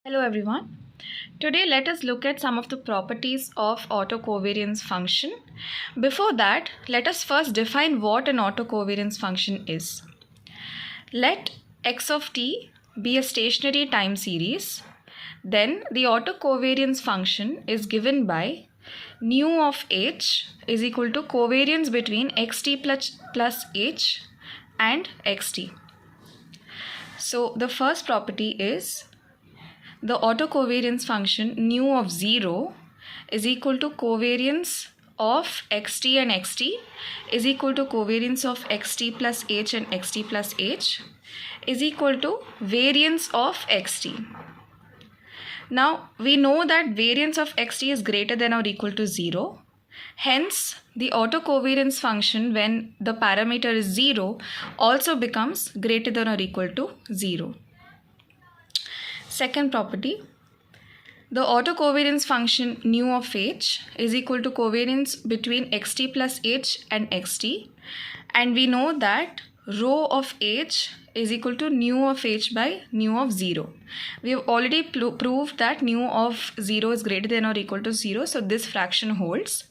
Hello everyone. Today let us look at some of the properties of auto-covariance function. Before that, let us first define what an auto-covariance function is. Let x of t be a stationary time series. Then the auto-covariance function is given by nu of h is equal to covariance between xt plus h and xt. So the first property is the autocovariance function nu of 0 is equal to covariance of xt and xt is equal to covariance of xt plus h and xt plus h is equal to variance of xt. Now we know that variance of xt is greater than or equal to 0. Hence the autocovariance function when the parameter is 0 also becomes greater than or equal to 0. Second property, the autocovariance function nu of h is equal to covariance between xt plus h and xt, and we know that rho of h is equal to nu of h by nu of 0. We have already proved that nu of 0 is greater than or equal to 0, so this fraction holds.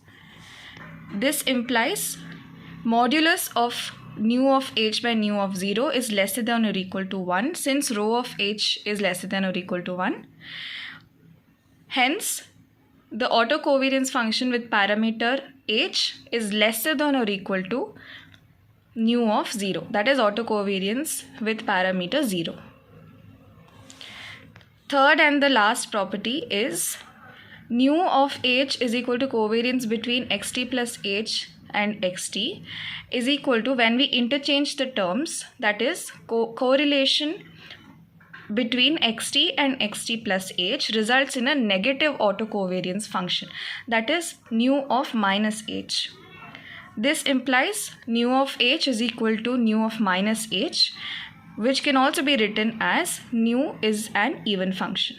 This implies modulus of nu of h by nu of 0 is lesser than or equal to 1 since rho of h is lesser than or equal to 1. Hence, the autocovariance function with parameter h is lesser than or equal to nu of 0. That is autocovariance with parameter 0. Third and the last property is nu of h is equal to covariance between xt plus h and xt is equal to, when we interchange the terms, that is correlation between xt and xt plus h results in a negative autocovariance function, that is nu of minus h. This implies nu of h is equal to nu of minus h, which can also be written as nu is an even function.